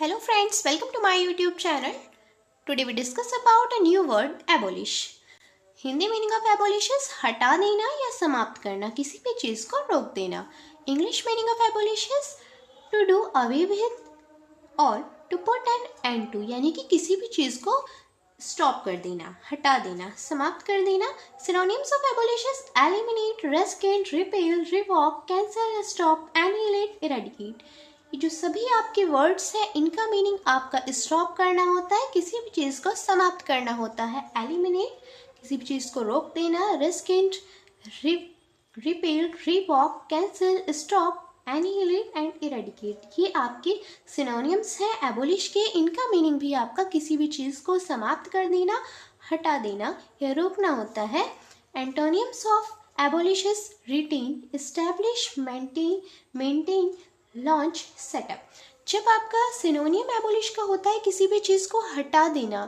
Hello friends, welcome to my YouTube channel. Today we discuss about a new word abolish. Hindi meaning of abolish is हटा देना या समाप्त करना, किसी भी चीज को रोक देना. English meaning of abolish is to do away with or to put an end to, यानी कि किसी भी चीज को स्टॉप कर देना, हटा देना, समाप्त कर देना. Synonyms of abolish is eliminate, rescind, repeal, revoke, cancel, stop, annihilate, eradicate. ये जो सभी आपके वर्ड्स हैं इनका मीनिंग आपका स्टॉप करना होता है, किसी भी चीज़ को समाप्त करना होता है. एलिमिनेट किसी भी चीज़ को रोक देना, rescind repel, revoke, cancel, stop, annihilate and eradicate, ये आपके सिनोनियम्स हैं एबोलिश के. इनका मीनिंग भी आपका किसी भी चीज़ को समाप्त कर देना, हटा देना या रोकना होता है. Antonyms of abolish is retain, establish, maintain, launch, setup. जब आपका सिनोनियम एबोलिश का होता है किसी भी चीज़ को हटा देना,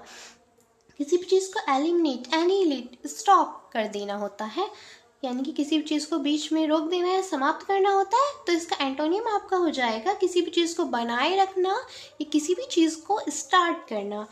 किसी भी चीज़ को एलिमिनेट, एनिहिलेट, स्टॉप कर देना होता है, यानी कि किसी भी चीज़ को बीच में रोक देना या समाप्त करना होता है, तो इसका एंटोनियम आपका हो जाएगा किसी भी चीज़ को बनाए रखना या किसी भी चीज़ को स्टार्ट करना.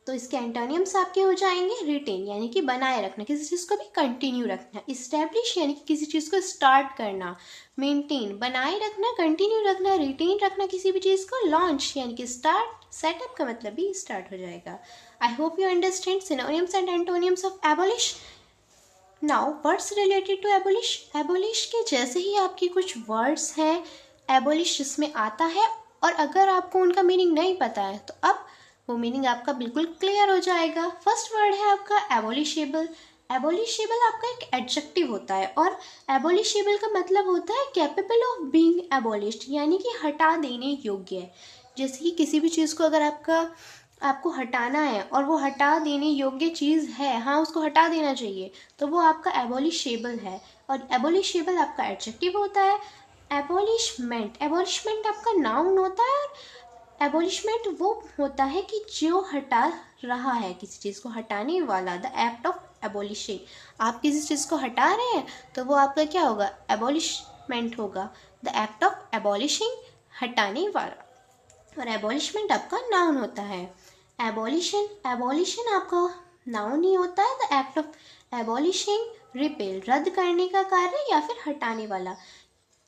तो इसके एंटोनियम्स आपके हो जाएंगे रिटेन, यानी कि बनाए रखना, किसी चीज़ को भी कंटिन्यू रखना. इस्टेब्लिश यानी कि किसी चीज़ को स्टार्ट करना. मेंटेन बनाए रखना, कंटिन्यू रखना, रिटेन रखना किसी भी चीज़ को. लॉन्च यानी कि स्टार्ट, सेटअप का मतलब भी स्टार्ट हो जाएगा. I hope you understand synonyms and antonyms of abolish. Now words related to abolish. Abolish के जैसे ही आपके कुछ वर्ड्स हैं एबोलिश जिसमें आता है, और अगर आपको उनका मीनिंग नहीं पता है तो अब वो मीनिंग आपका बिल्कुल क्लियर हो जाएगा. फर्स्ट वर्ड है आपका एबोलिशेबल. एबोलिशेबल आपका एक एडजेक्टिव होता है और एबोलिशेबल का मतलब होता है कैपेबल ऑफ बीइंग एबोलिश्ड, यानी कि हटा देने योग्य. जैसे कि किसी भी चीज़ को अगर आपको हटाना है और वो हटा देने योग्य चीज़ है, हाँ उसको हटा देना चाहिए, तो वो आपका एबोलिशेबल है. और एबोलिशेबल आपका एडजेक्टिव होता है. एबोलिशमेंट आपका नाउन होता है. और एबोलिशमेंट वो होता है कि जो हटा रहा है, किसी चीज़ को हटाने वाला. द एक्ट ऑफ एबोलिशिंग, आप किसी चीज़ को हटा रहे हैं तो वो आपका क्या होगा, एबोलिशमेंट होगा. द एक्ट ऑफ एबोलिशिंग, हटाने वाला. और एबोलिशमेंट आपका नाउन होता है. एबोलिशन आपका नाउन ही होता है. द एक्ट ऑफ एबोलिशिंग, रिपेल रद्द करने का कार्य या फिर हटाने वाला.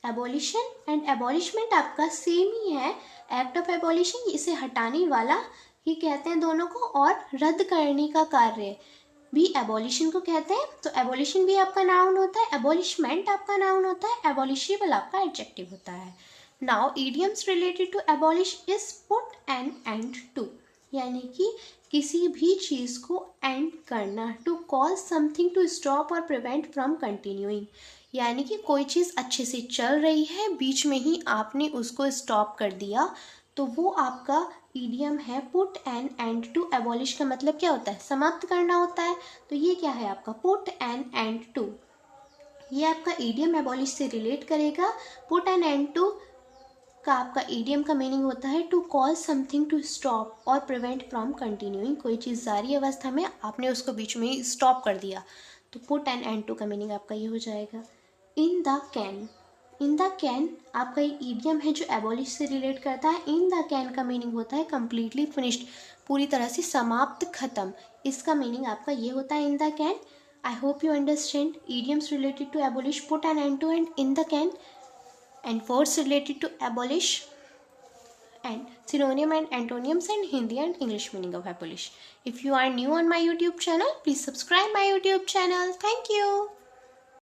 एबोलिशन एंड एबोलिशमेंट आपका सेम ही है. एक्ट ऑफ एबोलिशिंग इसे हटाने वाला ही कहते हैं दोनों को, और रद्द करने का कार्य भी एबोलिशन को कहते हैं. तो एबोलिशन भी आपका नाउन होता है, एबोलिशमेंट आपका नाउन होता है, एबोलिशेबल आपका एडजेक्टिव होता है. Now idioms related to abolish is put an end to, यानी कि किसी भी चीज़ को एंड करना. To cause something to stop और प्रिवेंट फ्रॉम कंटिन्यूइंग, यानी कि कोई चीज़ अच्छे से चल रही है, बीच में ही आपने उसको स्टॉप कर दिया, तो वो आपका ईडियम है. Put an end to. Abolish का मतलब क्या होता है, समाप्त करना होता है. तो ये क्या है आपका पुट एन एंड टू. ये आपका ईडियम एबोलिश से रिलेट करेगा. पुट एन एंड टू का आपका ईडियम का मीनिंग होता है to cause something to stop और प्रिवेंट फ्रॉम कंटिन्यूइंग. कोई चीज़ जारी अवस्था में आपने उसको बीच में ही स्टॉप कर दिया, तो पुट एन एंड टू का मीनिंग आपका ये हो जाएगा. इन the can. In the can आपका ये ईडियम है जो एबोलिश से रिलेट करता है. इन द कैन का मीनिंग होता है कंप्लीटली फिनिश्ड, पूरी तरह से समाप्त, खत्म. इसका मीनिंग आपका ये होता है in the can. I hope you understand idioms related to abolish, put an end to and in the can, and words related to abolish and synonym and antonyms and Hindi and English meaning of abolish. If you are new on my YouTube channel, please subscribe my YouTube channel. Thank you.